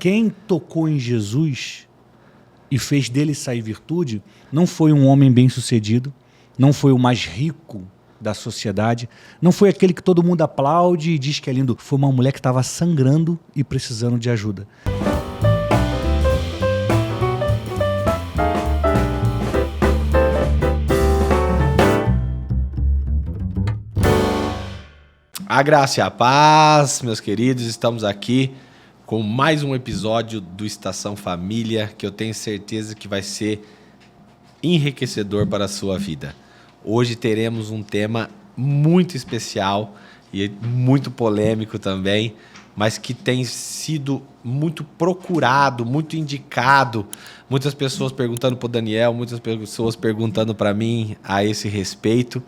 quem tocou em Jesus e fez dele sair virtude não foi um homem bem-sucedido, não foi o mais rico da sociedade, não foi aquele que todo mundo aplaude e diz que é lindo. Foi uma mulher que estava sangrando e precisando de ajuda. A graça e a paz, meus queridos, estamos aqui com mais um episódio do Estação Família, que eu tenho certeza que vai ser enriquecedor para a sua vida. Hoje teremos um tema muito especial e muito polêmico também, mas que tem sido muito procurado, muito indicado. Muitas pessoas perguntando para o Daniel, muitas pessoas perguntando para mim a esse respeito.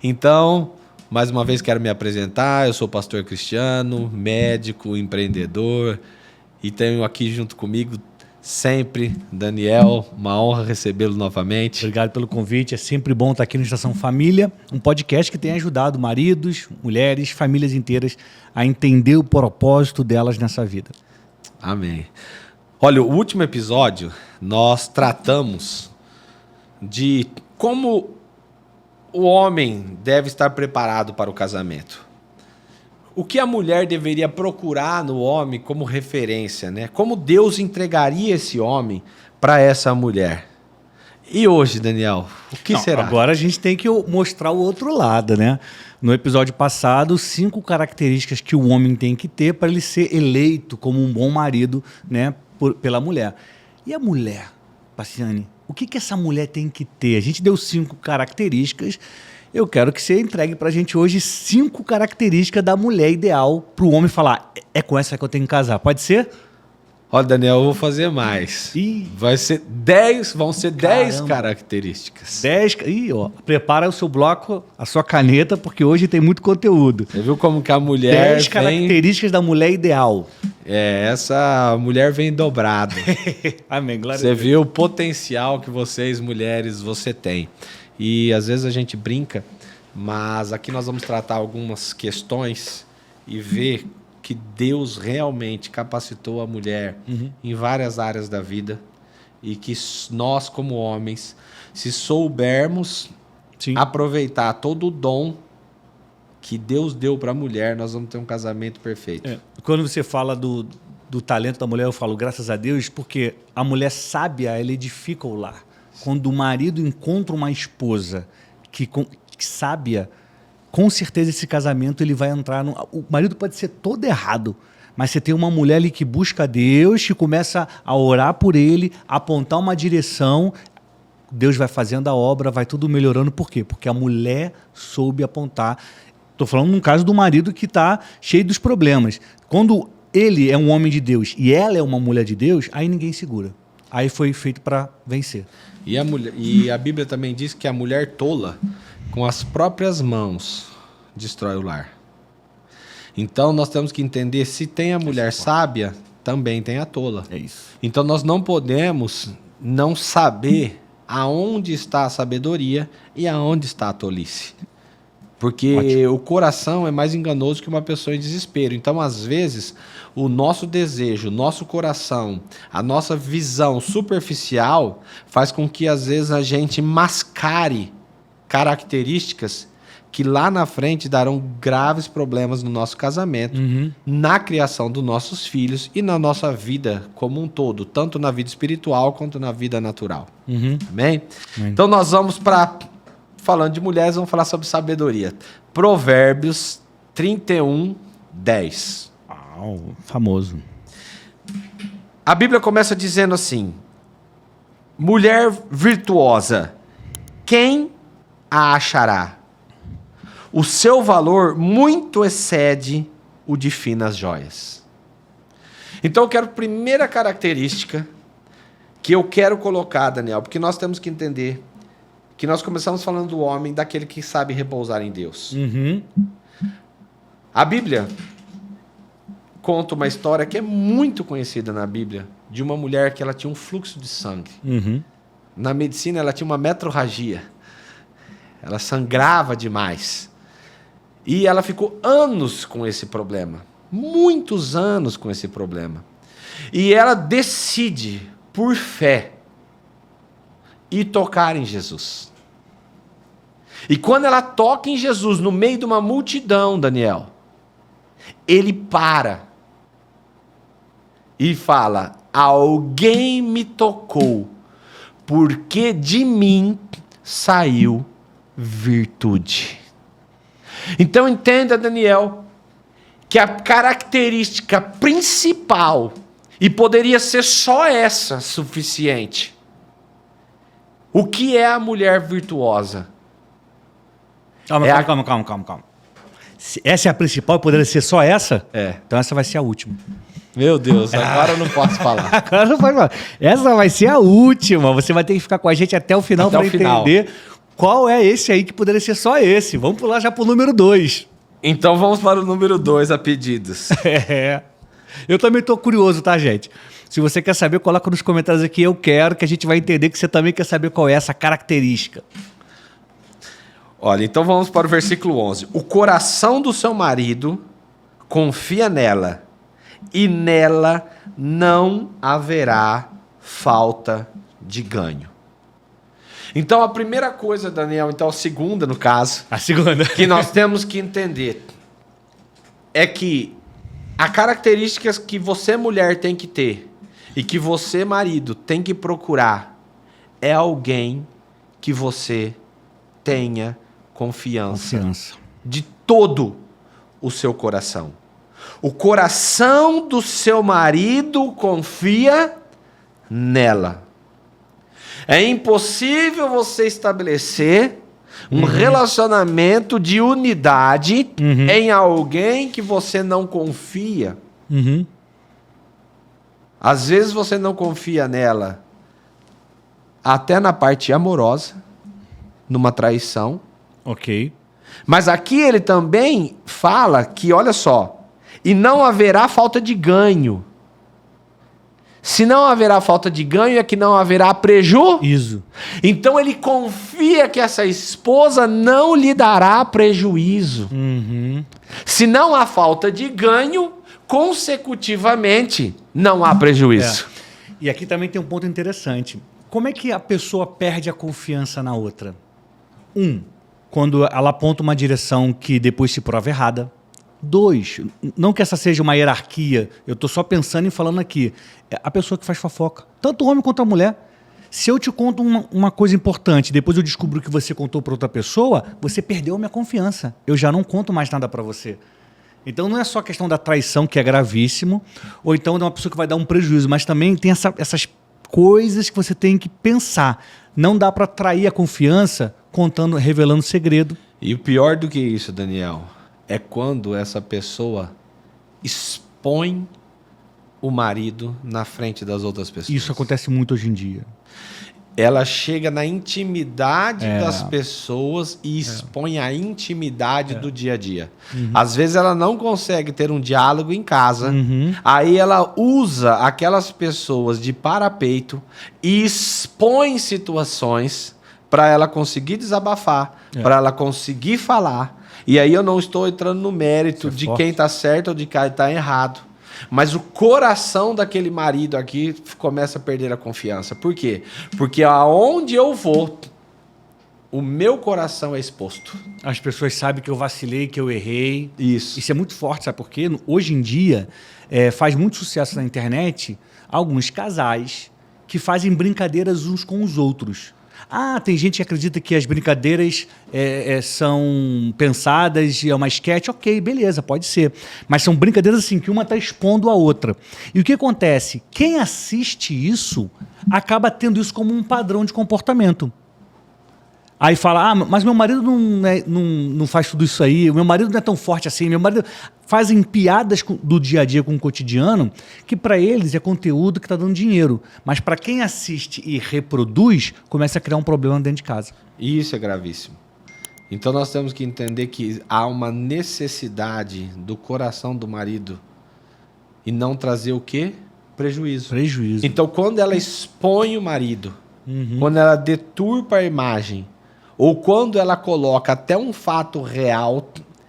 Então, mais uma vez quero me apresentar, eu sou o pastor Cristiano, médico, empreendedor, e tenho aqui junto comigo sempre Daniel, uma honra recebê-lo novamente. Obrigado pelo convite, é sempre bom estar aqui no Estação Família, um podcast que tem ajudado maridos, mulheres, famílias inteiras a entender o propósito delas nessa vida. Amém. Olha, o último episódio nós tratamos de como o homem deve estar preparado para o casamento. O que a mulher deveria procurar no homem como referência, né? Como Deus entregaria esse homem para essa mulher. E hoje, Daniel, o que será? Agora a gente tem que mostrar o outro lado, né? No episódio passado, 5 características que o homem tem que ter para ele ser eleito como um bom marido, né, pela mulher. E a mulher, Paciane? O que essa mulher tem que ter? A gente deu 5 características. Eu quero que você entregue para a gente hoje 5 características da mulher ideal para o homem falar, é com essa que eu tenho que casar. Pode ser? Olha, Daniel, eu vou fazer mais. Vai ser 10, vão ser 10 características. 10, prepara o seu bloco, a sua caneta, porque hoje tem muito conteúdo. Você viu como que a mulher 10 características da mulher ideal. Essa mulher vem dobrada. Amém, glória a Você Deus. viu o potencial que vocês, mulheres, você tem. E às vezes a gente brinca, mas aqui nós vamos tratar algumas questões e ver que Deus realmente capacitou a mulher em várias áreas da vida e que nós, como homens, se soubermos aproveitar todo o dom que Deus deu para a mulher, nós vamos ter um casamento perfeito. Quando você fala do talento da mulher, eu falo graças a Deus, porque a mulher sábia, ela edifica o lar. Quando o marido encontra uma esposa que sábia, com certeza esse casamento ele vai entrar o marido pode ser todo errado, mas você tem uma mulher ali que busca Deus, que começa a orar por ele, a apontar uma direção, Deus vai fazendo a obra, vai tudo melhorando. Por quê? Porque a mulher soube apontar. Estou falando num caso do marido que está cheio dos problemas. Quando ele é um homem de Deus e ela é uma mulher de Deus, aí ninguém segura. Aí foi feito para vencer. E a Bíblia também diz que a mulher tola, com as próprias mãos, destrói o lar. Então nós temos que entender, se tem a mulher sábia, também tem a tola. É isso. Então nós não podemos não saber aonde está a sabedoria e aonde está a tolice. Porque o coração é mais enganoso que uma pessoa em desespero. Então, às vezes, o nosso desejo, o nosso coração, a nossa visão superficial faz com que, às vezes, a gente mascare características que lá na frente darão graves problemas no nosso casamento, na criação dos nossos filhos e na nossa vida como um todo, tanto na vida espiritual quanto na vida natural. Amém? Então, nós vamos para... Falando de mulheres, vamos falar sobre sabedoria. Provérbios 31, 10. Famoso. A Bíblia começa dizendo assim: mulher virtuosa, quem a achará? O seu valor muito excede o de finas joias. Então eu quero, primeira característica que eu quero colocar, Daniel, porque nós temos que entender que nós começamos falando do homem, daquele que sabe repousar em Deus. A Bíblia conta uma história que é muito conhecida na Bíblia, de uma mulher que ela tinha um fluxo de sangue. Na medicina, ela tinha uma metrorragia. Ela sangrava demais. E ela ficou anos com esse problema. Muitos anos com esse problema. E ela decide, por fé, ir tocar em Jesus. E quando ela toca em Jesus, no meio de uma multidão, Daniel, ele para e fala: alguém me tocou, porque de mim saiu virtude. Então entenda, Daniel, que a característica principal, e poderia ser só essa suficiente, o que é a mulher virtuosa? Calma. Essa é a principal e poderia ser só essa? É. Então essa vai ser a última. Meu Deus, agora eu não posso falar. Agora não pode falar. Essa vai ser a última. Você vai ter que ficar com a gente até o final para entender qual é esse aí que poderia ser só esse. Vamos pular já pro número 2. Então vamos para o número 2, a pedidos. É. Eu também tô curioso, tá, gente? Se você quer saber, coloca nos comentários aqui. Eu quero, que a gente vai entender que você também quer saber qual é essa característica. Olha, então vamos para o versículo 11. O coração do seu marido confia nela, e nela não haverá falta de ganho. Então a primeira coisa, Daniel, então a segunda no caso, A segunda. que nós temos que entender é que a características que você, mulher, tem que ter e que você, marido, tem que procurar é alguém que você tenha confiança de todo o seu coração. O coração do seu marido confia nela. É impossível você estabelecer um relacionamento de unidade em alguém que você não confia. Às vezes você não confia nela até na parte amorosa, numa traição. Ok. Mas aqui ele também fala que, olha só, e não haverá falta de ganho. Se não haverá falta de ganho, é que não haverá prejuízo. Isso. Então ele confia que essa esposa não lhe dará prejuízo. Se não há falta de ganho, consecutivamente não há prejuízo. É. E aqui também tem um ponto interessante. Como é que a pessoa perde a confiança na outra? Quando ela aponta uma direção que depois se prova errada. 2, não que essa seja uma hierarquia, eu estou só pensando e falando aqui. É a pessoa que faz fofoca, tanto o homem quanto a mulher. Se eu te conto uma coisa importante, depois eu descubro que você contou para outra pessoa, você perdeu a minha confiança. Eu já não conto mais nada para você. Então não é só a questão da traição, que é gravíssimo, ou então de uma pessoa que vai dar um prejuízo, mas também tem essas coisas que você tem que pensar. Não dá para trair a confiança revelando segredo. E o pior do que isso, Daniel, é quando essa pessoa expõe o marido na frente das outras pessoas. Isso acontece muito hoje em dia. Ela chega na intimidade das pessoas e expõe a intimidade do dia a dia. Às vezes ela não consegue ter um diálogo em casa, aí ela usa aquelas pessoas de parapeito e expõe situações para ela conseguir desabafar, para ela conseguir falar. E aí eu não estou entrando no mérito de quem está certo ou de quem está errado. Mas o coração daquele marido aqui começa a perder a confiança. Por quê? Porque aonde eu vou, o meu coração é exposto. As pessoas sabem que eu vacilei, que eu errei. Isso. Isso é muito forte, sabe por quê? Hoje em dia, faz muito sucesso na internet alguns casais que fazem brincadeiras uns com os outros. Tem gente que acredita que as brincadeiras são pensadas e é uma esquete. Ok, beleza, pode ser. Mas são brincadeiras assim, que uma está expondo a outra. E o que acontece? Quem assiste isso acaba tendo isso como um padrão de comportamento. Aí fala, mas meu marido não faz tudo isso aí, meu marido não é tão forte assim, meu marido... Fazem piadas do dia a dia com o cotidiano, que para eles é conteúdo que está dando dinheiro. Mas para quem assiste e reproduz, começa a criar um problema dentro de casa. Isso é gravíssimo. Então nós temos que entender que há uma necessidade do coração do marido e não trazer o quê? Prejuízo. Prejuízo. Então quando ela expõe o marido, quando ela deturpa a imagem, ou quando ela coloca até um fato real...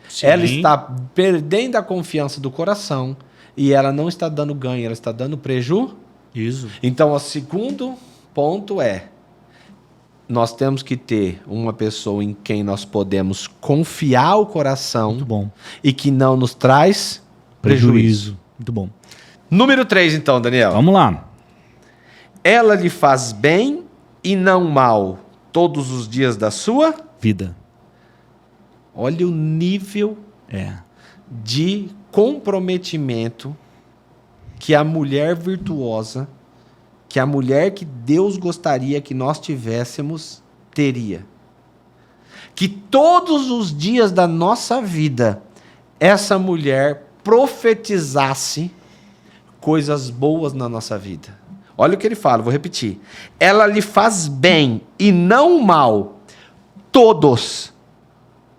Sim. Ela está perdendo a confiança do coração e ela não está dando ganho, ela está dando prejuízo. Isso. Então, o segundo ponto é: nós temos que ter uma pessoa em quem nós podemos confiar o coração. Muito bom. E que não nos traz prejuízo. Muito bom. Número 3, então, Daniel. Vamos lá. Ela lhe faz bem e não mal todos os dias da sua Vida. Olha o nível de comprometimento que a mulher virtuosa, que a mulher que Deus gostaria que nós tivéssemos, teria. Que todos os dias da nossa vida, essa mulher profetizasse coisas boas na nossa vida. Olha o que ele fala, vou repetir. Ela lhe faz bem e não mal, todos.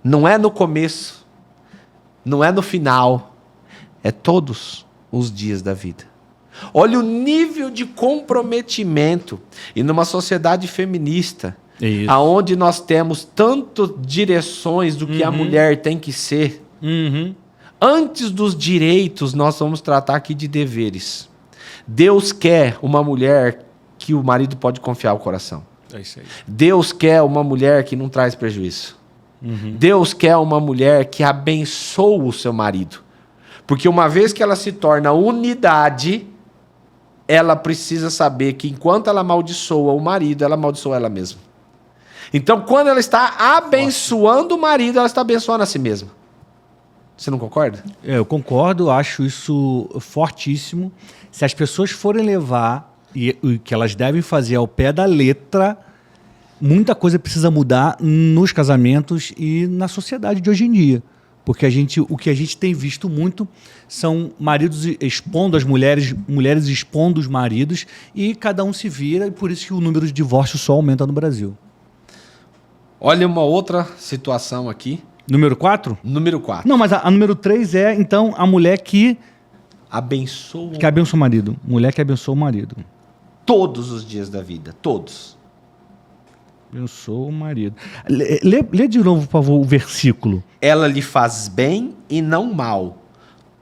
Não é no começo, não é no final, é todos os dias da vida. Olha o nível de comprometimento. E numa sociedade feminista, aonde nós temos tantas direções do que a mulher tem que ser, antes dos direitos, nós vamos tratar aqui de deveres. Deus quer uma mulher que o marido pode confiar o coração. É isso aí. Deus quer uma mulher que não traz prejuízo. Deus quer uma mulher que abençoa o seu marido. Porque uma vez que ela se torna unidade, ela precisa saber que enquanto ela amaldiçoa o marido, ela amaldiçoa ela mesma. Então, quando ela está abençoando o marido, ela está abençoando a si mesma. Você não concorda? Eu concordo, acho isso fortíssimo. Se as pessoas forem levar e o que elas devem fazer ao pé da letra, muita coisa precisa mudar nos casamentos e na sociedade de hoje em dia. Porque o que a gente tem visto muito são maridos expondo as mulheres, mulheres expondo os maridos, e cada um se vira, e por isso que o número de divórcios só aumenta no Brasil. Olha uma outra situação aqui. Número 4? Número 4. Não, mas a número 3 é, então, a mulher que abençoa o marido. Mulher que abençoa o marido. Todos os dias da vida. Todos. Abençoa o marido. Lê de novo, por favor, o versículo. Ela lhe faz bem e não mal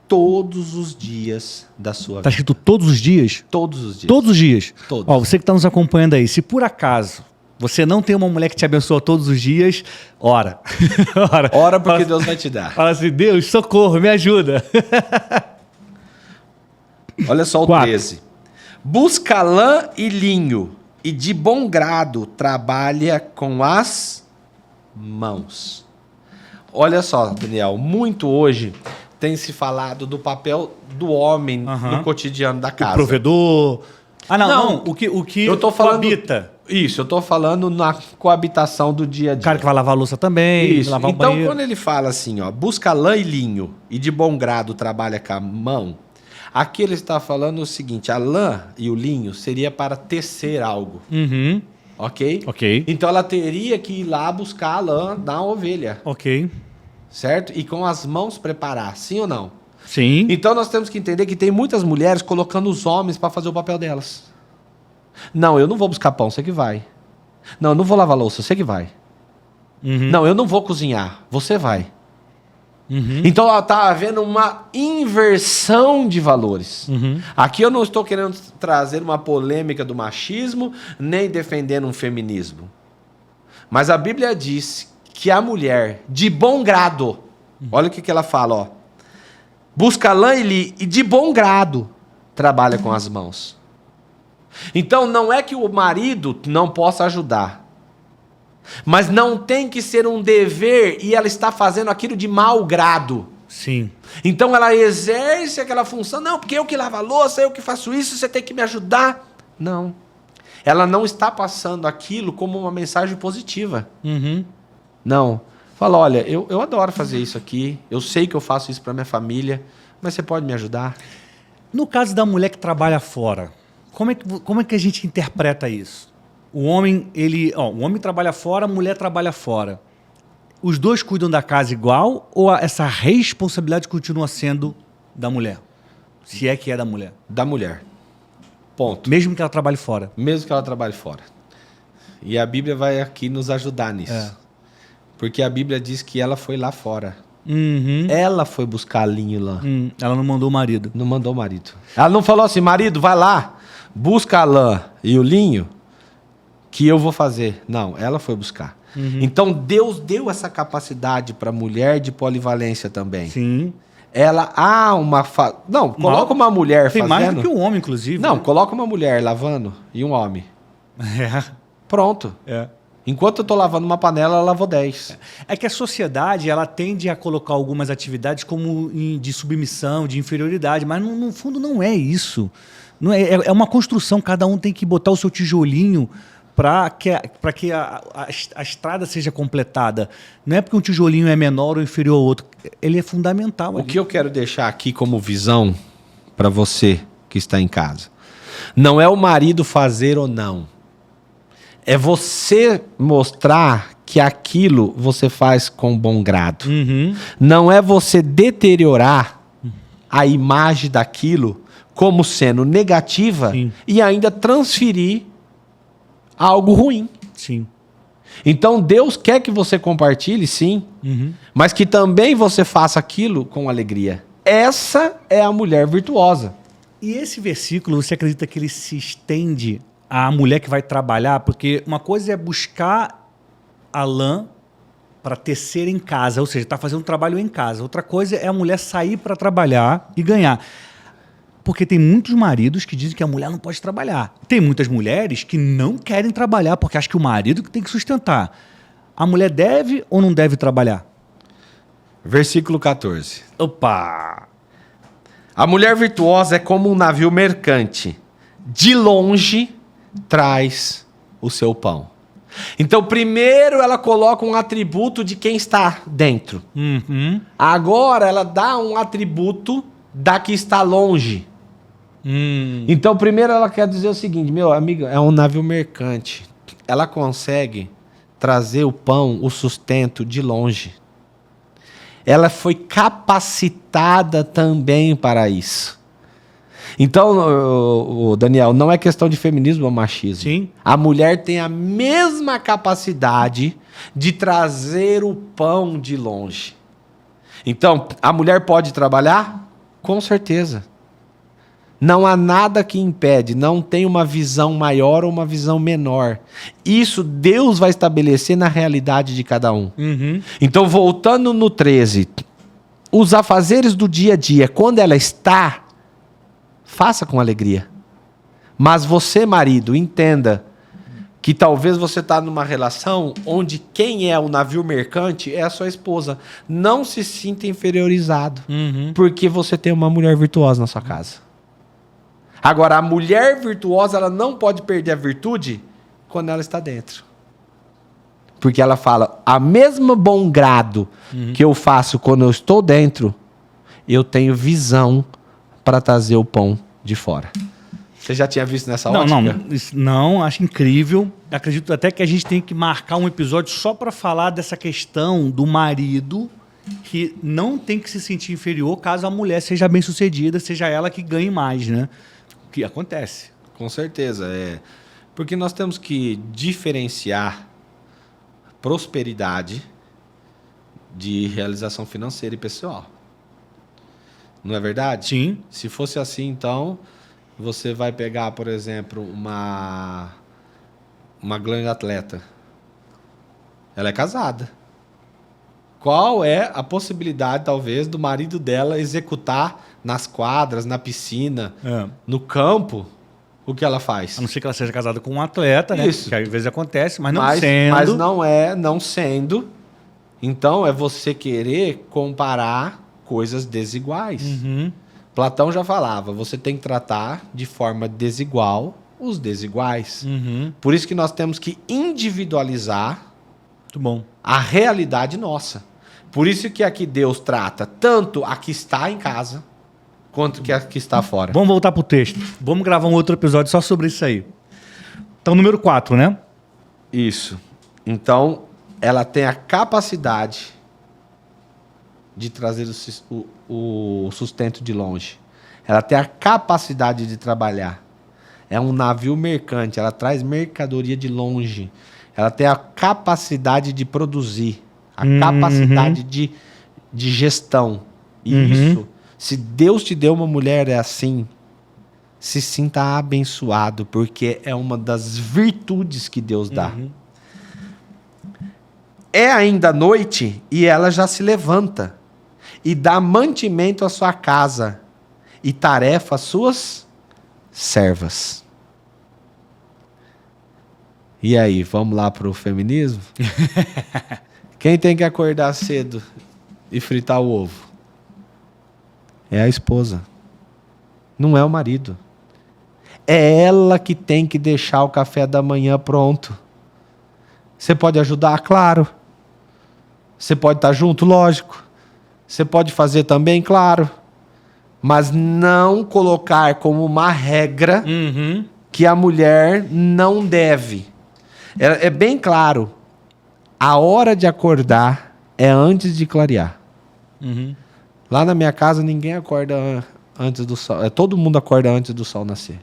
todos os dias da sua vida. Está escrito todos os dias? Todos os dias. Todos os dias? Todos. Ó, você que está nos acompanhando aí, se por acaso você não tem uma mulher que te abençoa todos os dias, ora. Ora porque Deus vai te dar. Fala assim, Deus, socorro, me ajuda. Olha só o 13. Busca lã e linho, e de bom grado trabalha com as mãos. Olha só, Daniel, muito hoje tem se falado do papel do homem no cotidiano da casa. O provedor. Não. O que eu tô falando, coabita. Isso, eu tô falando na coabitação do dia a dia. O cara que vai lavar a louça também, isso. Lavar então, o banheiro. Quando ele fala assim, ó, busca lã e linho, e de bom grado trabalha com a mão, aqui ele está falando o seguinte: a lã e o linho seria para tecer algo. Ok? Ok. Então ela teria que ir lá buscar a lã da ovelha. Ok. Certo? E com as mãos preparar, sim ou não? Sim. Então nós temos que entender que tem muitas mulheres colocando os homens para fazer o papel delas. Não, eu não vou buscar pão, você que vai. Não, eu não vou lavar louça, você que vai. Não, eu não vou cozinhar, você vai. Então está havendo uma inversão de valores. Aqui eu não estou querendo trazer uma polêmica do machismo, nem defendendo um feminismo. Mas a Bíblia diz que a mulher, de bom grado, olha o que ela fala, ó, busca lã e de bom grado trabalha com as mãos. Então não é que o marido não possa ajudar, mas não tem que ser um dever e ela está fazendo aquilo de mau grado. Sim. Então ela exerce aquela função, não, porque eu que lavo a louça, eu que faço isso, você tem que me ajudar. Não. Ela não está passando aquilo como uma mensagem positiva. Não. Fala, olha, eu adoro fazer isso aqui, eu sei que eu faço isso para minha família, mas você pode me ajudar? No caso da mulher que trabalha fora, como é que a gente interpreta isso? O homem trabalha fora, a mulher trabalha fora. Os dois cuidam da casa igual ou essa responsabilidade continua sendo da mulher? Se é que é da mulher. Da mulher. Ponto. Mesmo que ela trabalhe fora. Mesmo que ela trabalhe fora. E a Bíblia vai aqui nos ajudar nisso. Porque a Bíblia diz que ela foi lá fora. Uhum. Ela foi buscar linho e lã. Ela não mandou o marido. Não mandou o marido. Ela não falou assim, marido, vai lá, busca a lã e o linho que eu vou fazer. Não, ela foi buscar. Então Deus deu essa capacidade para a mulher de polivalência também. Sim. Ela não, coloca uma mulher Tem fazendo. mais do que um homem, inclusive. Não, né? coloca uma mulher lavando e um homem. Pronto. É. Enquanto eu tô lavando uma panela, ela lavou 10. É que a sociedade ela tende a colocar algumas atividades como de submissão, de inferioridade, mas no fundo não é isso. Não é uma construção, cada um tem que botar o seu tijolinho para que a estrada seja completada. Não é porque um tijolinho é menor ou inferior ao outro. Ele é fundamental. O que eu quero deixar aqui como visão para você que está em casa, não é o marido fazer ou não. É você mostrar que aquilo você faz com bom grado. Não é você deteriorar a imagem daquilo como sendo negativa e ainda transferir algo ruim. Sim. Então Deus quer que você compartilhe, sim, mas que também você faça aquilo com alegria. Essa é a mulher virtuosa. E esse versículo, você acredita que ele se estende à mulher que vai trabalhar? Porque uma coisa é buscar a lã para tecer em casa, ou seja, está fazendo um trabalho em casa. Outra coisa é a mulher sair para trabalhar e ganhar. Porque tem muitos maridos que dizem que a mulher não pode trabalhar. Tem muitas mulheres que não querem trabalhar porque acham que o marido que tem que sustentar. A mulher deve ou não deve trabalhar? Versículo 14. Opa! A mulher virtuosa é como um navio mercante. De longe traz o seu pão. Então, primeiro ela coloca um atributo de quem está dentro. Agora ela dá um atributo da que está longe. Então, primeiro ela quer dizer o seguinte, meu amigo, é um navio mercante. Ela consegue trazer o pão, o sustento de longe. Ela foi capacitada também para isso. Então, Daniel, não é questão de feminismo ou machismo. Sim. A mulher tem a mesma capacidade de trazer o pão de longe. Então, a mulher pode trabalhar? Com certeza. Não há nada que impede, não tem uma visão maior ou uma visão menor. Isso Deus vai estabelecer na realidade de cada um. Então, voltando no 13, os afazeres do dia a dia, quando ela está, faça com alegria. Mas você, marido, entenda que talvez você está numa relação onde quem é o navio mercante é a sua esposa. Não se sinta inferiorizado, porque você tem uma mulher virtuosa na sua casa. Agora, a mulher virtuosa, ela não pode perder a virtude quando ela está dentro. Porque ela fala, a mesmo bom grado que eu faço quando eu estou dentro, eu tenho visão para trazer o pão de fora. Você já tinha visto nessa ótica? Não, acho incrível. Acredito até que a gente tem que marcar um episódio só para falar dessa questão do marido que não tem que se sentir inferior caso a mulher seja bem-sucedida, seja ela que ganhe mais, né? O que acontece. Com certeza, porque nós temos que diferenciar prosperidade de realização financeira e pessoal. Não é verdade? Sim. Se fosse assim, então, você vai pegar, por exemplo, uma grande atleta. Ela é casada. Qual é a possibilidade, talvez, do marido dela executar nas quadras, na piscina, no campo, o que ela faz? A não ser que ela seja casada com um atleta, né? Isso. Que às vezes acontece, mas não sendo. Mas não sendo. Então, é você querer comparar coisas desiguais. Platão já falava, você tem que tratar de forma desigual os desiguais. Por isso que nós temos que individualizar Muito bom. a realidade nossa. Por isso que aqui Deus trata tanto a que está em casa, quanto que a que está fora. Vamos voltar pro texto. Vamos gravar um outro episódio só sobre isso aí. Então, número 4, né? Isso. Então, ela tem a capacidade de trazer o sustento de longe. Ela tem a capacidade de trabalhar. É um navio mercante, ela traz mercadoria de longe. Ela tem a capacidade de produzir, a capacidade de de gestão. E Uhum. isso, se Deus te deu uma mulher assim, se sinta abençoado, porque é uma das virtudes que Deus dá. Uhum. É ainda noite e ela já se levanta e dá mantimento à sua casa e tarefa às suas servas. E aí, vamos lá pro feminismo? Quem tem que acordar cedo e fritar o ovo? É a esposa. Não é o marido. É ela que tem que deixar o café da manhã pronto. Você pode ajudar? Claro. Você pode estar junto? Lógico. Você pode fazer também? Claro. Mas não colocar como uma regra Uhum. que a mulher não deve. É bem claro. A hora de acordar é antes de clarear. Uhum. Lá na minha casa ninguém acorda antes do sol. Todo mundo acorda antes do sol nascer.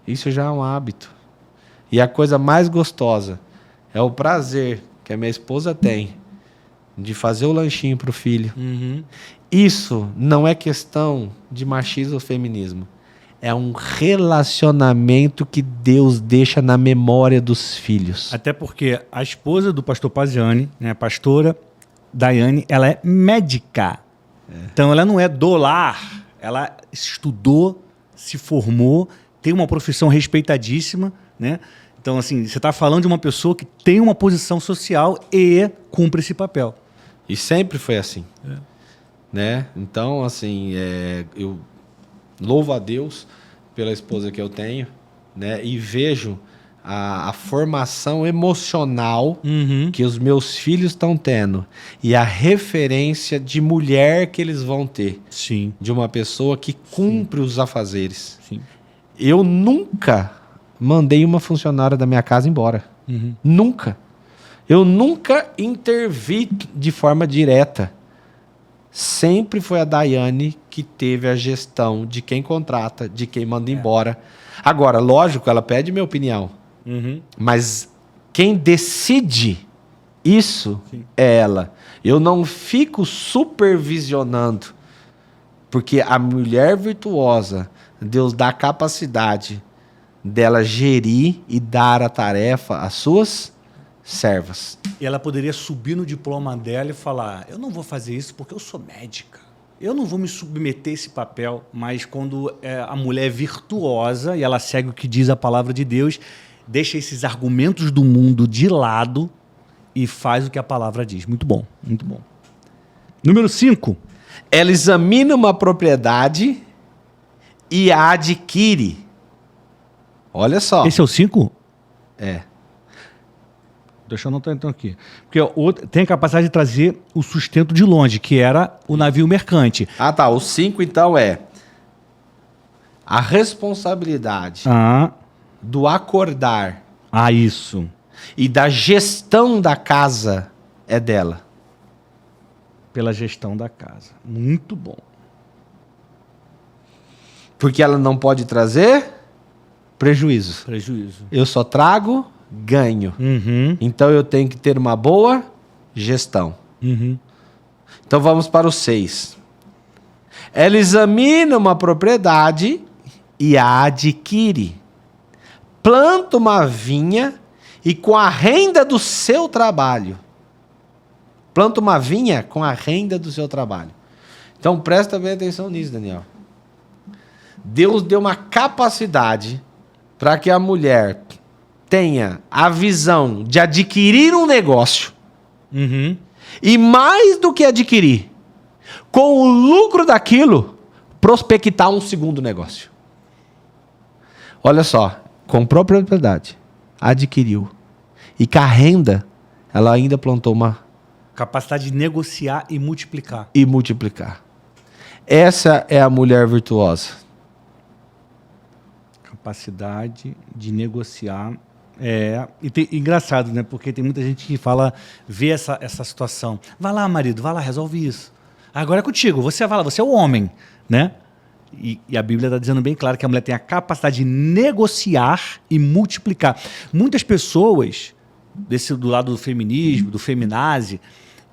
Isso já é um hábito. E a coisa mais gostosa é o prazer que a minha esposa tem de fazer o lanchinho pro filho. Uhum. Isso não é questão de machismo ou feminismo. É um relacionamento que Deus deixa na memória dos filhos. Até porque a esposa do pastor Paziani, né, a pastora Daiane, ela é médica. Então ela não é do lar. Ela estudou, se formou, tem uma profissão respeitadíssima, né? Então, assim, você está falando de uma pessoa que tem uma posição social e cumpre esse papel. E sempre foi assim. Né? Então, assim, eu louvo a Deus pela esposa que eu tenho, né? E vejo a formação emocional Uhum. que os meus filhos estão tendo e a referência de mulher que eles vão ter, Sim, de uma pessoa que cumpre os afazeres. sim. Eu nunca mandei uma funcionária da minha casa embora. Uhum. Nunca. Eu nunca intervi de forma direta. Sempre foi a Daiane que teve a gestão de quem contrata, de quem manda embora. Agora, lógico, ela pede minha opinião. Uhum. Mas quem decide isso Sim. é ela. Eu não fico supervisionando. Porque a mulher virtuosa, Deus dá a capacidade dela gerir e dar a tarefa às suas servas. E ela poderia subir no diploma dela e falar: eu não vou fazer isso porque eu sou médica. Eu não vou me submeter a esse papel. Mas quando a mulher é virtuosa e ela segue o que diz a palavra de Deus, deixa esses argumentos do mundo de lado e faz o que a palavra diz. Muito bom, muito bom. Número 5. Ela examina uma propriedade e a adquire. Olha só. Esse é o 5? É. Deixa eu anotar então aqui. Porque tem a capacidade de trazer o sustento de longe, que era o navio mercante. Ah, tá. O 5, então, é a responsabilidade do acordar Isso. e da gestão da casa é dela. Pela gestão da casa. Muito bom. Porque ela não pode trazer prejuízo. Prejuízo. Eu só trago ganho. Uhum. Então eu tenho que ter uma boa gestão. Uhum. Então vamos para o 6. Ela examina uma propriedade e a adquire. Planta uma vinha e com a renda do seu trabalho. Planta uma vinha com a renda do seu trabalho. Então presta bem atenção nisso, Daniel. Deus deu uma capacidade para que a mulher tenha a visão de adquirir um negócio. Uhum. E mais do que adquirir, com o lucro daquilo, prospectar um segundo negócio. Olha só, comprou propriedade, adquiriu. E com a renda, ela ainda plantou uma Capacidade de negociar e multiplicar. e multiplicar. Essa é a mulher virtuosa. Capacidade de negociar. Engraçado, né? Porque tem muita gente que vê essa situação. Vai lá, marido, vai lá, resolve isso. Agora é contigo, você vai lá, você é o homem, né? E a Bíblia está dizendo bem claro que a mulher tem a capacidade de negociar e multiplicar. Muitas pessoas, do lado do feminismo, do feminazi,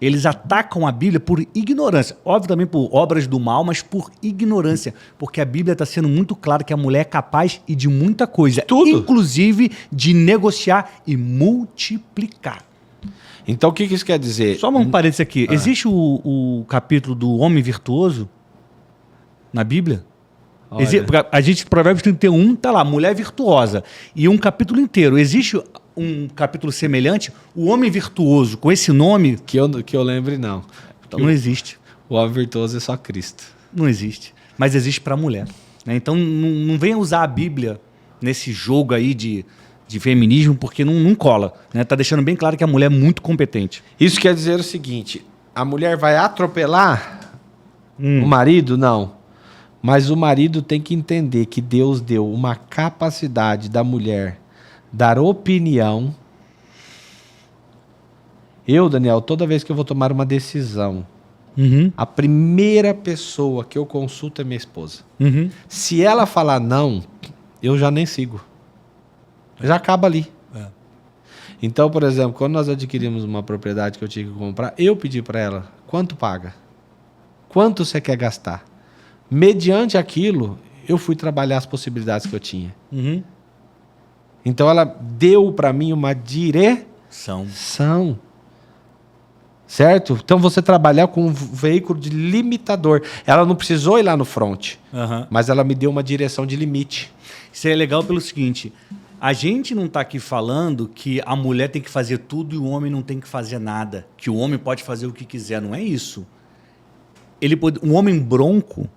Eles atacam a Bíblia por ignorância. Óbvio também por obras do mal, mas por ignorância. Porque a Bíblia está sendo muito clara que a mulher é capaz e de muita coisa. Tudo. Inclusive de negociar e multiplicar. Então o que isso quer dizer? Só um parênteses aqui. Existe o capítulo do homem virtuoso na Bíblia? Olha. Porque a gente, Provérbios 31, tá lá, mulher virtuosa. E um capítulo inteiro. Existe um capítulo semelhante, o homem virtuoso, com esse nome? Que eu lembre, não. Não existe. O homem virtuoso é só Cristo. Não existe. Mas existe para a mulher. Né? Então não venha usar a Bíblia nesse jogo aí de feminismo, porque não cola. Né? Tá deixando bem claro que a mulher é muito competente. Isso quer dizer o seguinte: a mulher vai atropelar o marido? Não. Mas o marido tem que entender que Deus deu uma capacidade da mulher dar opinião. Eu, Daniel, toda vez que eu vou tomar uma decisão, a primeira pessoa que eu consulto é minha esposa. Se ela falar não, eu já nem sigo. Já acaba ali. Então, por exemplo, quando nós adquirimos uma propriedade que eu tinha que comprar, eu pedi para ela: quanto paga? Quanto você quer gastar? Mediante aquilo, eu fui trabalhar as possibilidades que eu tinha. Então ela deu para mim uma direção. Certo? Então você trabalhar com um veículo de limitador. Ela não precisou ir lá no front, mas ela me deu uma direção de limite. Isso é legal pelo seguinte: a gente não está aqui falando que a mulher tem que fazer tudo e o homem não tem que fazer nada. Que o homem pode fazer o que quiser. Não é isso. Um homem bronco,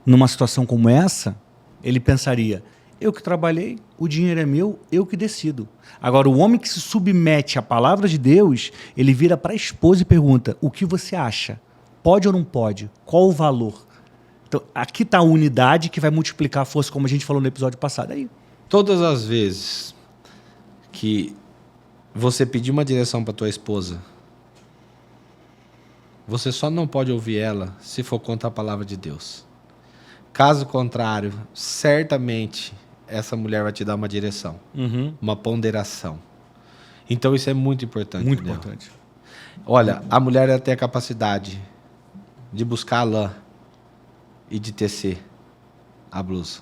numa situação como essa, ele pensaria: eu que trabalhei, o dinheiro é meu, eu que decido. Agora, o homem que se submete à palavra de Deus, ele vira para a esposa e pergunta: o que você acha? Pode ou não pode? Qual o valor? Então, aqui está a unidade que vai multiplicar a força, como a gente falou no episódio passado. Aí. Todas as vezes que você pedir uma direção para tua esposa, você só não pode ouvir ela se for contra a palavra de Deus. Caso contrário, certamente essa mulher vai te dar uma direção, uma ponderação. Então isso é muito importante. Muito importante. Olha, a mulher ela tem a capacidade de buscar a lã e de tecer a blusa.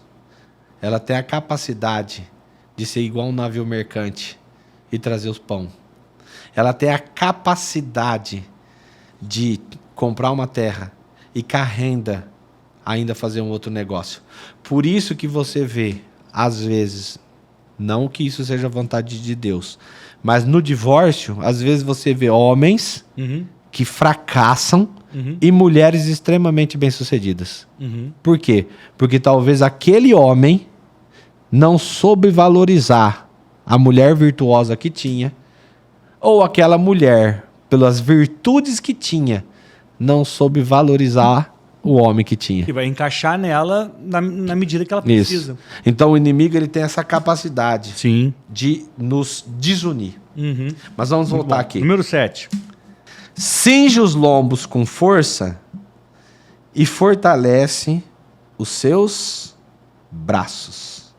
Ela tem a capacidade de ser igual um navio mercante e trazer os pão. Ela tem a capacidade de comprar uma terra e com a renda ainda fazer um outro negócio. Por isso que você vê, às vezes, não que isso seja vontade de Deus, mas no divórcio, às vezes você vê homens que fracassam e mulheres extremamente bem-sucedidas. Por quê? Porque talvez aquele homem não soube valorizar a mulher virtuosa que tinha, ou aquela mulher, pelas virtudes que tinha, não soube valorizar o homem que tinha. Que vai encaixar nela na medida que ela precisa. Isso. Então o inimigo ele tem essa capacidade Sim. de nos desunir. Mas vamos voltar aqui. Número 7. Cinge os lombos com força e fortalece os seus braços.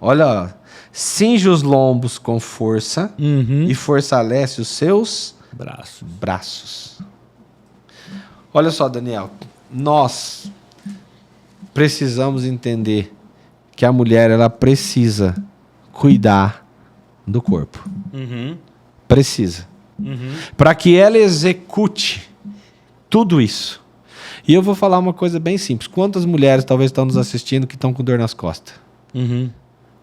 Olha, cinge os lombos com força e fortalece os seus braços. Olha só, Daniel, nós precisamos entender que a mulher ela precisa cuidar do corpo. Precisa. Para que ela execute tudo isso. E eu vou falar uma coisa bem simples. Quantas mulheres talvez estão nos assistindo que estão com dor nas costas?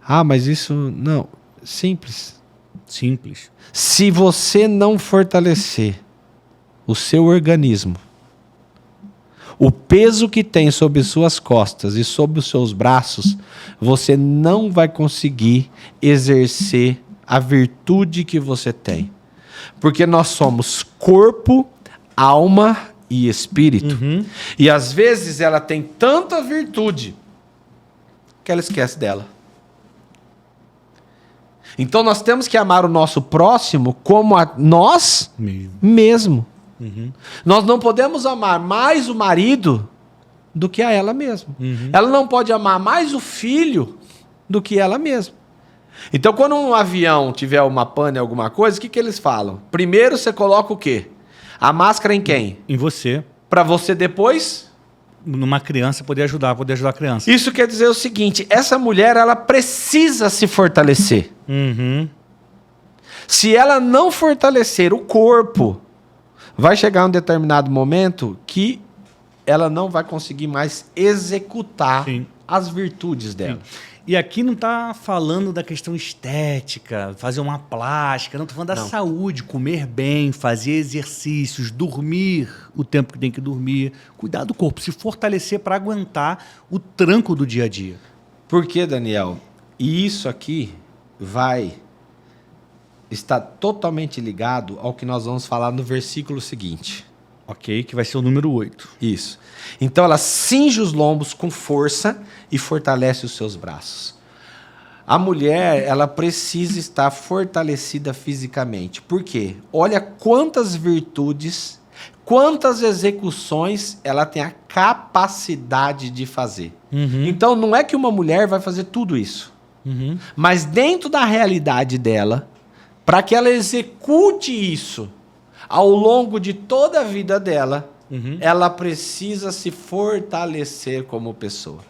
Ah, mas isso... Não. Simples. Se você não fortalecer o seu organismo, o peso que tem sobre suas costas e sobre os seus braços, você não vai conseguir exercer a virtude que você tem. Porque nós somos corpo, alma e espírito. E às vezes ela tem tanta virtude que ela esquece dela. Então nós temos que amar o nosso próximo como a nós mesmo. Nós não podemos amar mais o marido do que a ela mesma. Ela não pode amar mais o filho do que ela mesma. Então, quando um avião tiver uma pane, alguma coisa, o que eles falam? Primeiro você coloca o quê? A máscara em quem? Em você. Para você depois? Numa criança, poder ajudar a criança. Isso quer dizer o seguinte, essa mulher, ela precisa se fortalecer. Uhum. Se ela não fortalecer o corpo, vai chegar um determinado momento que ela não vai conseguir mais executar Sim. as virtudes dela. Sim. E aqui não está falando da questão estética, fazer uma plástica, não, estou falando da saúde, comer bem, fazer exercícios, dormir o tempo que tem que dormir, cuidar do corpo, se fortalecer para aguentar o tranco do dia a dia. Por quê, Daniel? E isso aqui vai estar totalmente ligado ao que nós vamos falar no versículo seguinte. Ok, que vai ser o número 8. Isso. Então ela cinge os lombos com força e fortalece os seus braços. A mulher, ela precisa estar fortalecida fisicamente. Por quê? Olha quantas virtudes, quantas execuções ela tem a capacidade de fazer. Uhum. Então não é que uma mulher vai fazer tudo isso. Uhum. Mas dentro da realidade dela, para que ela execute isso ao longo de toda a vida dela, ela precisa se fortalecer como pessoa.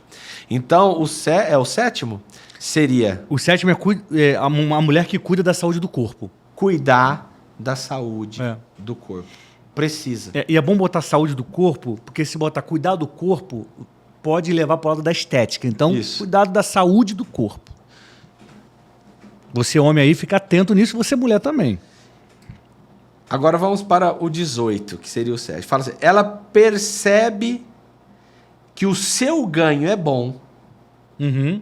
Então, o sétimo seria... O sétimo é uma mulher que cuida da saúde do corpo. Cuidar da saúde do corpo. Precisa. E é bom botar saúde do corpo, porque se botar cuidar do corpo, pode levar para o lado da estética. Então, cuidado da saúde do corpo. Você, homem aí, fica atento nisso, você, mulher, também. Agora vamos para o 18, que seria o 7. Fala assim, ela percebe que o seu ganho é bom. Uhum.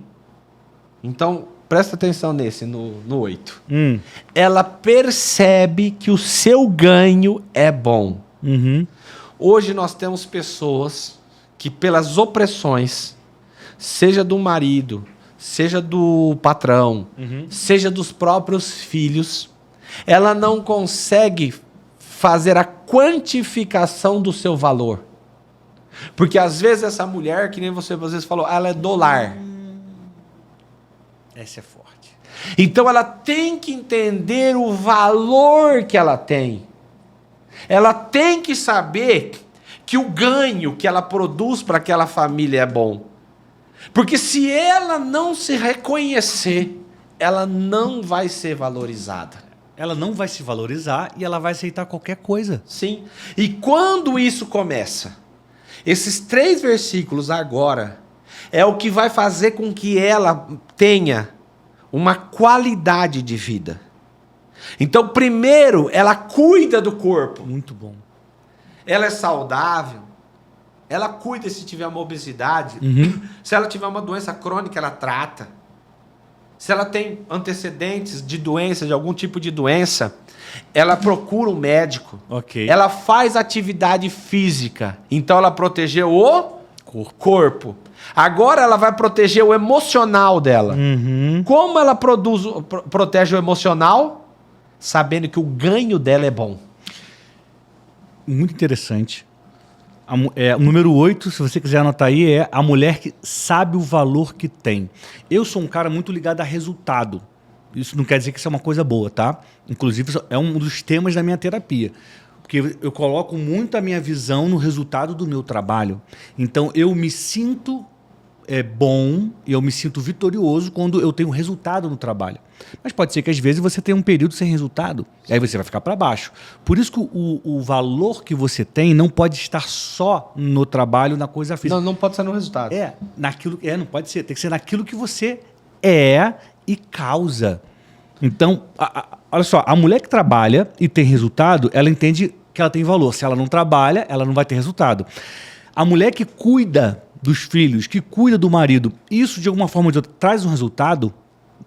Então, presta atenção nesse, no 8. Ela percebe que o seu ganho é bom. Uhum. Hoje nós temos pessoas que, pelas opressões, seja do marido, seja do patrão, seja dos próprios filhos, ela não consegue fazer a quantificação do seu valor. Porque às vezes essa mulher, que nem você às vezes falou, ela é do lar. Essa é forte. Então ela tem que entender o valor que ela tem. Ela tem que saber que o ganho que ela produz para aquela família é bom. Porque se ela não se reconhecer, ela não vai ser valorizada. Ela não vai se valorizar e ela vai aceitar qualquer coisa. Sim. E quando isso começa? Esses 3 versículos agora é o que vai fazer com que ela tenha uma qualidade de vida. Então, primeiro, ela cuida do corpo. Muito bom. Ela é saudável. Ela cuida se tiver uma obesidade. Se ela tiver uma doença crônica, ela trata. Se ela tem antecedentes de doença, de algum tipo de doença, ela procura um médico. Ok. Ela faz atividade física. Então ela protegeu o corpo. Agora ela vai proteger o emocional dela. Como ela protege o emocional? Sabendo que o ganho dela é bom. Muito interessante. O número 8, se você quiser anotar aí, é a mulher que sabe o valor que tem. Eu sou um cara muito ligado a resultado. Isso não quer dizer que isso é uma coisa boa, tá? Inclusive, isso é um dos temas da minha terapia. Porque eu coloco muito a minha visão no resultado do meu trabalho. Então, eu me sinto bom, eu me sinto vitorioso quando eu tenho resultado no trabalho. Mas pode ser que às vezes você tenha um período sem resultado, e aí você vai ficar para baixo. Por isso que o valor que você tem não pode estar só no trabalho, na coisa física. Não pode ser no resultado. Não pode ser. Tem que ser naquilo que você é e causa. Então, olha só, a mulher que trabalha e tem resultado, ela entende que ela tem valor. Se ela não trabalha, ela não vai ter resultado. A mulher que cuida dos filhos, que cuida do marido, isso de alguma forma ou de outra traz um resultado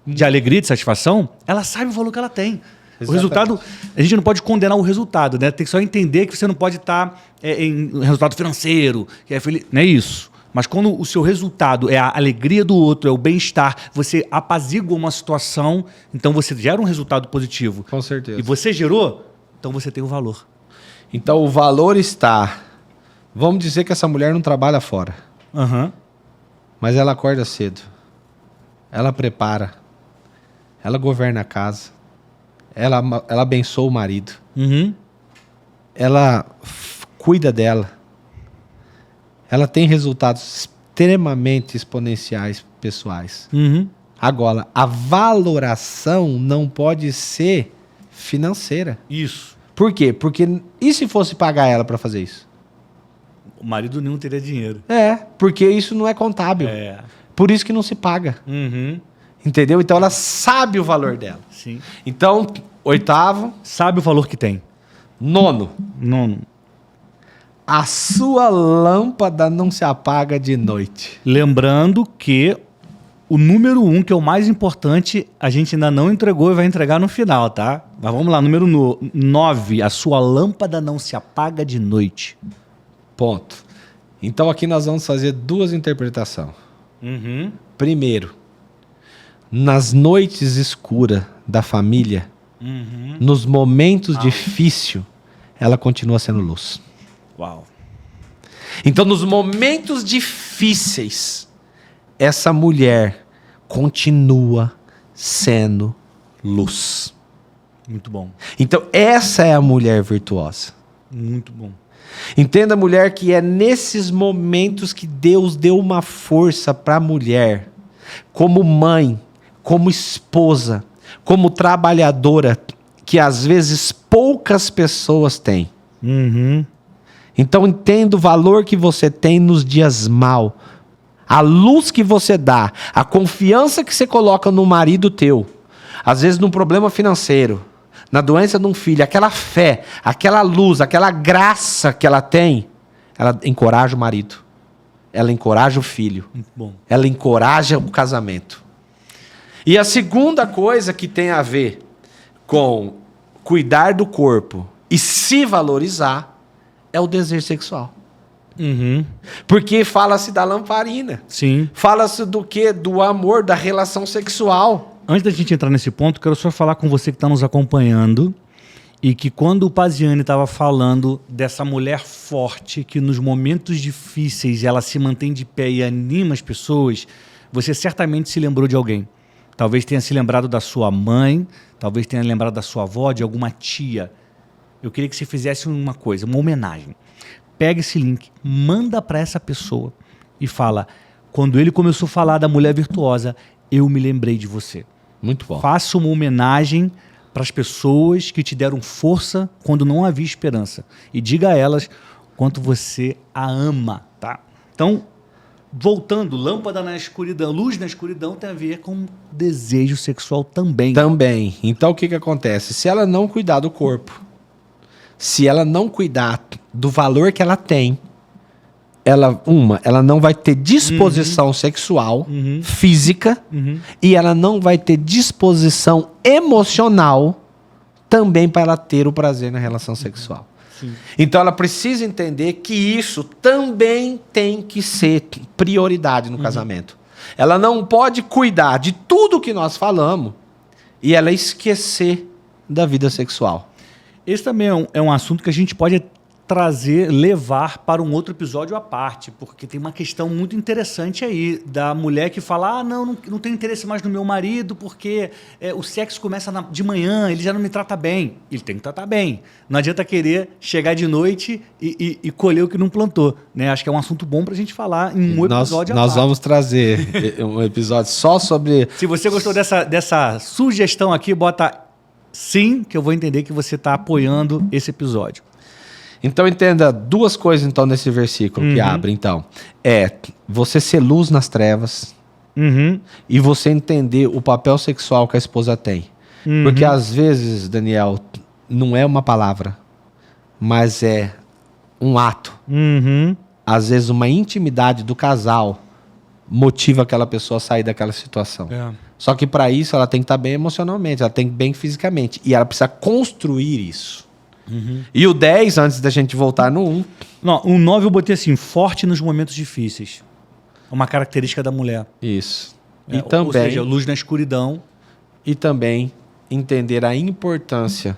de alegria, de satisfação, ela sabe o valor que ela tem. Exatamente. O resultado, a gente não pode condenar o resultado, né? Tem que só entender que você não pode estar em resultado financeiro, que é feliz, não é isso. Mas quando o seu resultado é a alegria do outro, é o bem-estar, você apazigua uma situação, então você gera um resultado positivo. Com certeza. E você gerou, então você tem o valor. Então o valor está... Vamos dizer que essa mulher não trabalha fora. Mas ela acorda cedo. Ela prepara. Ela governa a casa. Ela abençoa o marido. ela cuida dela. Ela tem resultados extremamente exponenciais pessoais. Uhum. Agora, a valoração não pode ser financeira. Isso. Por quê? Porque e se fosse pagar ela para fazer isso? O marido nenhum teria dinheiro. Porque isso não é contábil. Por isso que não se paga. Uhum. Entendeu? Então ela sabe o valor dela. Sim. Então, 8º. Sabe o valor que tem. 9º. 9º. A sua lâmpada não se apaga de noite. Lembrando que o número 1, que é o mais importante, a gente ainda não entregou e vai entregar no final, tá? Mas vamos lá, número 9. A sua lâmpada não se apaga de noite. Ponto. Então aqui nós vamos fazer 2 interpretações. Uhum. Primeiro, nas noites escuras da família, nos momentos difíceis, ela continua sendo luz. Uau. Então, nos momentos difíceis, essa mulher continua sendo luz. Muito bom. Então, essa é a mulher virtuosa. Muito bom. Entenda, mulher, que é nesses momentos que Deus deu uma força para a mulher, como mãe, como esposa, como trabalhadora, que às vezes poucas pessoas têm. Uhum. Então entenda o valor que você tem nos dias maus, a luz que você dá, a confiança que você coloca no marido teu, às vezes num problema financeiro, na doença de um filho, aquela fé, aquela luz, aquela graça que ela tem, ela encoraja o marido, ela encoraja o filho, Muito bom. ela encoraja o casamento. E a segunda coisa que tem a ver com cuidar do corpo e se valorizar é o desejo sexual. Uhum. Porque fala-se da lamparina. Sim. Fala-se do quê? Do amor, da relação sexual. Antes da gente entrar nesse ponto, quero só falar com você que está nos acompanhando e que quando o Paziani estava falando dessa mulher forte que nos momentos difíceis ela se mantém de pé e anima as pessoas, você certamente se lembrou de alguém. Talvez tenha se lembrado da sua mãe, talvez tenha lembrado da sua avó, de alguma tia. Eu queria que você fizesse uma coisa, uma homenagem. Pega esse link, manda para essa pessoa e fala: quando ele começou a falar da mulher virtuosa, eu me lembrei de você. Muito bom. Faça uma homenagem para as pessoas que te deram força quando não havia esperança. E diga a elas quanto você a ama, tá? Então, voltando, lâmpada na escuridão, luz na escuridão tem a ver com desejo sexual também. Também. Então o que acontece? Se ela não cuidar do corpo, se ela não cuidar do valor que ela tem, ela não vai ter disposição sexual, física, e ela não vai ter disposição emocional também para ela ter o prazer na relação sexual. Sim. Então ela precisa entender que isso também tem que ser prioridade no casamento. Ela não pode cuidar de tudo que nós falamos e ela esquecer da vida sexual. Esse também é um assunto que a gente pode levar para um outro episódio à parte, porque tem uma questão muito interessante aí, da mulher que fala: não tenho interesse mais no meu marido, porque o sexo começa de manhã, ele já não me trata bem. Ele tem que tratar bem. Não adianta querer chegar de noite e colher o que não plantou. Né? Acho que é um assunto bom para a gente falar em um episódio à parte. Nós vamos trazer um episódio só sobre... Se você gostou dessa sugestão aqui, bota sim, que eu vou entender que você está apoiando esse episódio. Então entenda 2 coisas então nesse versículo que abre então. É você ser luz nas trevas e você entender o papel sexual que a esposa tem. Porque às vezes, Daniel, não é uma palavra, mas é um ato. Às vezes uma intimidade do casal motiva aquela pessoa a sair daquela situação. Só que para isso ela tem que estar bem emocionalmente, ela tem que estar bem fisicamente. E ela precisa construir isso. E o 10, antes da gente voltar no 1. Não, o 9 eu botei assim: forte nos momentos difíceis. É uma característica da mulher. Isso. Ou seja, luz na escuridão. E também entender a importância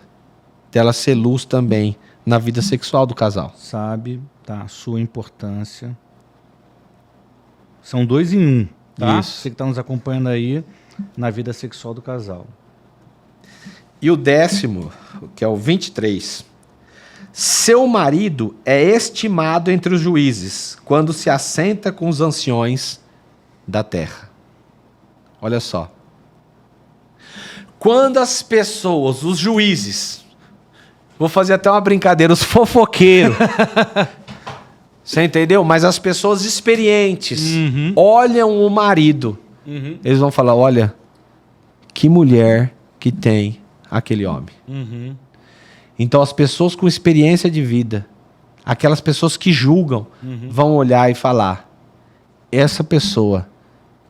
dela ser luz também na vida sexual do casal. Sabe, tá, sua importância. São 2 em 1, tá? Isso. Você que está nos acompanhando aí na vida sexual do casal. E o 10º, que é o 23. Seu marido é estimado entre os juízes, quando se assenta com os anciões da terra. Olha só. Quando as pessoas, os juízes, vou fazer até uma brincadeira, os fofoqueiros, você entendeu? Mas as pessoas experientes olham o marido, eles vão falar, olha, que mulher que tem aquele homem. Então as pessoas com experiência de vida, aquelas pessoas que julgam, vão olhar e falar, essa pessoa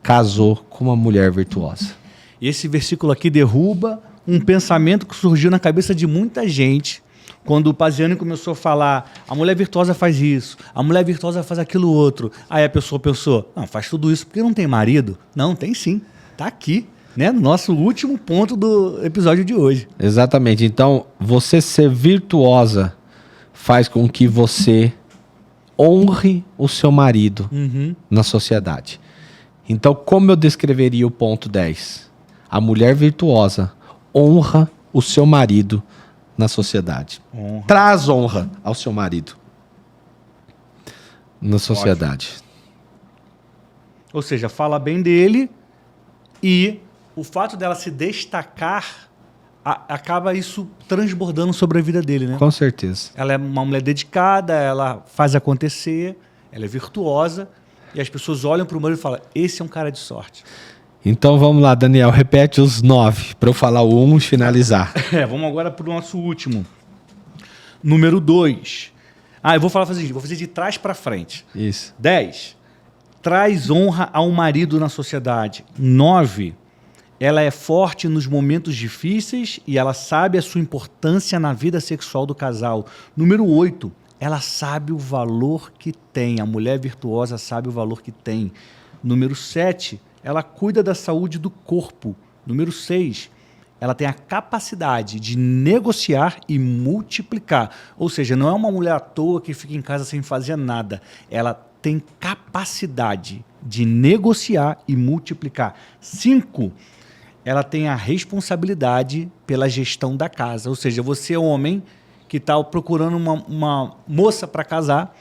casou com uma mulher virtuosa. E esse versículo aqui derruba um pensamento que surgiu na cabeça de muita gente quando o Paziani começou a falar, a mulher virtuosa faz isso, a mulher virtuosa faz aquilo outro. Aí a pessoa pensou, não, faz tudo isso porque não tem marido? Não, tem sim, tá aqui, né? No nosso último ponto do episódio de hoje. Exatamente. Então, você ser virtuosa faz com que você honre o seu marido na sociedade. Então, como eu descreveria o ponto 10? A mulher virtuosa honra o seu marido na sociedade. Traz honra ao seu marido na sociedade. Ou seja, fala bem dele e o fato dela se destacar acaba isso transbordando sobre a vida dele, né? Com certeza. Ela é uma mulher dedicada, ela faz acontecer, ela é virtuosa e as pessoas olham para o marido e falam, esse é um cara de sorte. Então vamos lá, Daniel, repete os 9 para eu falar o 1 e finalizar. Vamos agora para o nosso último. Número 2. Eu vou fazer de trás para frente. Isso. 10. Traz honra ao marido na sociedade. 9. Ela é forte nos momentos difíceis e ela sabe a sua importância na vida sexual do casal. Número 8. Ela sabe o valor que tem. A mulher virtuosa sabe o valor que tem. Número 7. Ela cuida da saúde do corpo. Número 6, ela tem a capacidade de negociar e multiplicar. Ou seja, não é uma mulher à toa que fica em casa sem fazer nada. Ela tem capacidade de negociar e multiplicar. 5, ela tem a responsabilidade pela gestão da casa. Ou seja, você é homem que está procurando uma moça para casar,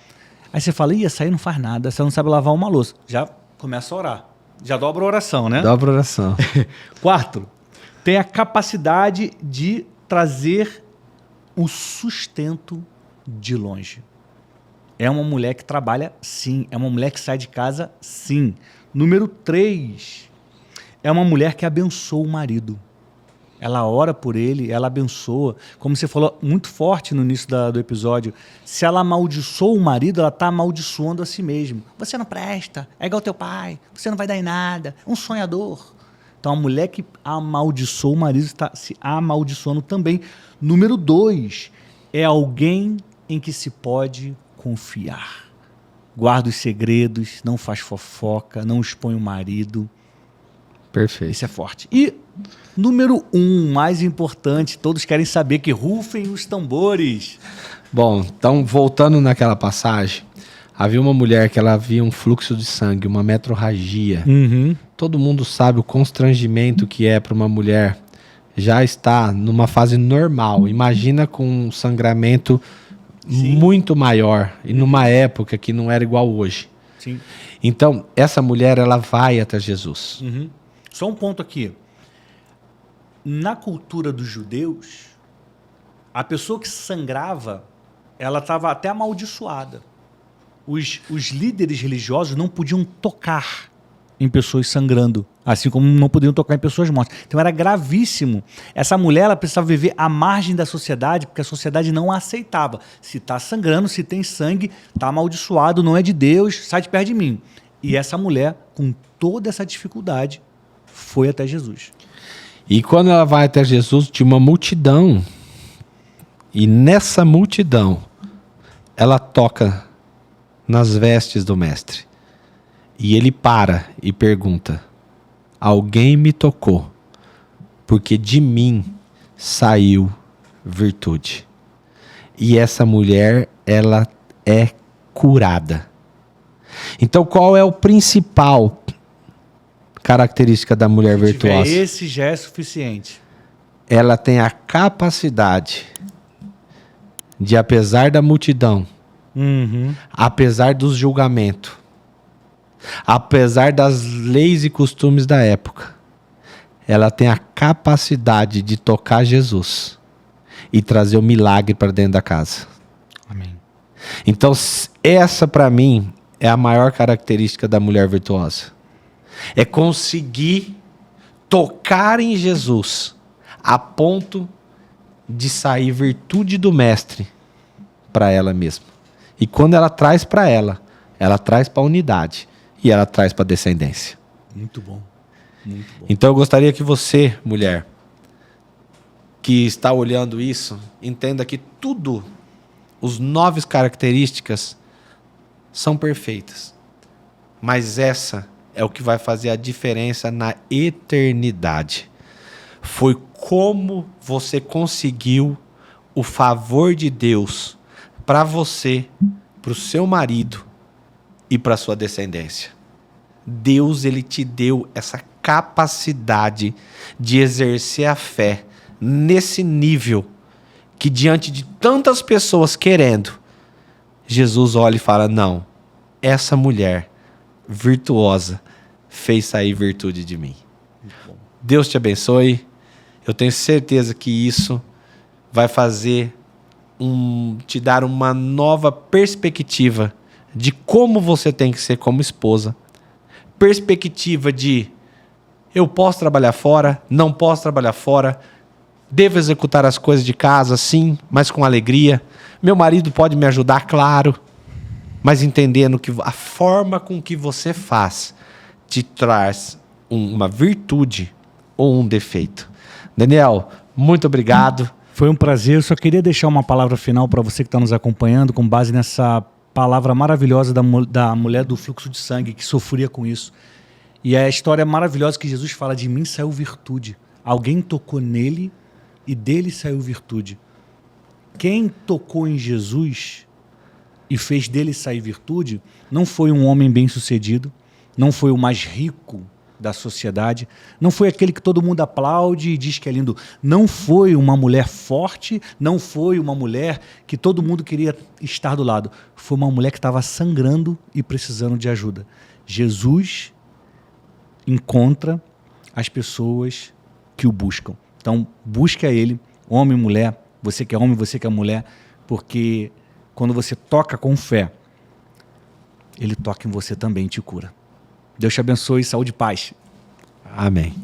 aí você fala, essa aí não faz nada, você não sabe lavar uma louça. Já começa a orar. Já dobra a oração, né? Dobra a oração. 4, tem a capacidade de trazer o sustento de longe. É uma mulher que trabalha, sim. É uma mulher que sai de casa, sim. Número 3, é uma mulher que abençoa o marido. Ela ora por ele, ela abençoa. Como você falou, muito forte no início do episódio, se ela amaldiçoa o marido, ela está amaldiçoando a si mesma. Você não presta, é igual teu pai, você não vai dar em nada, um sonhador. Então, a mulher que amaldiçoa o marido está se amaldiçoando também. Número 2, é alguém em que se pode confiar. Guarda os segredos, não faz fofoca, não expõe o marido. Perfeito. Isso é forte. E número 1, mais importante, todos querem saber, que rufem os tambores. Bom, então voltando naquela passagem, havia uma mulher que ela via um fluxo de sangue, uma metrorragia. Todo mundo sabe o constrangimento que é para uma mulher já estar numa fase normal. Imagina com um sangramento muito maior e numa época que não era igual hoje. Sim. Então, essa mulher, ela vai até Jesus. Só um ponto aqui. Na cultura dos judeus, a pessoa que sangrava, ela estava até amaldiçoada. Os líderes religiosos não podiam tocar em pessoas sangrando, assim como não podiam tocar em pessoas mortas. Então era gravíssimo. Essa mulher, ela precisava viver à margem da sociedade, porque a sociedade não a aceitava. Se está sangrando, se tem sangue, está amaldiçoado, não é de Deus, sai de perto de mim. E essa mulher, com toda essa dificuldade, foi até Jesus. E quando ela vai até Jesus, tinha uma multidão. E nessa multidão, ela toca nas vestes do mestre. E ele para e pergunta, alguém me tocou, porque de mim saiu virtude. E essa mulher, ela é curada. Então, qual é o principal característica da mulher virtuosa? Esse já é suficiente. Ela tem a capacidade de apesar da multidão, Uhum. apesar dos julgamentos, apesar das leis e costumes da época, ela tem a capacidade de tocar Jesus e trazer o milagre para dentro da casa. Amém. Então, essa para mim é a maior característica da mulher virtuosa. É conseguir tocar em Jesus a ponto de sair virtude do mestre para ela mesma. E quando ela traz para ela traz para a unidade e ela traz para a descendência. Muito bom. Muito bom. Então eu gostaria que você, mulher, que está olhando isso, entenda que tudo, os 9 características são perfeitas. Mas essa é o que vai fazer a diferença na eternidade. Foi como você conseguiu o favor de Deus para você, para o seu marido e para a sua descendência. Deus, ele te deu essa capacidade de exercer a fé nesse nível que, diante de tantas pessoas querendo, Jesus olha e fala: não, essa mulher virtuosa fez sair virtude de mim. Deus te abençoe. Eu tenho certeza que isso vai fazer te dar uma nova perspectiva de como você tem que ser como esposa. Perspectiva de eu posso trabalhar fora, não posso trabalhar fora, devo executar as coisas de casa, sim, mas com alegria. Meu marido pode me ajudar, claro, mas entendendo que a forma com que você faz te traz uma virtude ou um defeito. Daniel, muito obrigado. Foi um prazer. Eu só queria deixar uma palavra final para você que está nos acompanhando, com base nessa palavra maravilhosa da mulher do fluxo de sangue, que sofria com isso. E é a história maravilhosa que Jesus fala: de mim saiu virtude. Alguém tocou nele e dele saiu virtude. Quem tocou em Jesus e fez dele sair virtude não foi um homem bem-sucedido, não foi o mais rico da sociedade, não foi aquele que todo mundo aplaude e diz que é lindo, não foi uma mulher forte, não foi uma mulher que todo mundo queria estar do lado, foi uma mulher que estava sangrando e precisando de ajuda. Jesus encontra as pessoas que o buscam. Então, busque a ele, homem e mulher, você que é homem, você que é mulher, porque quando você toca com fé, ele toca em você também e te cura. Deus te abençoe, saúde e paz. Amém.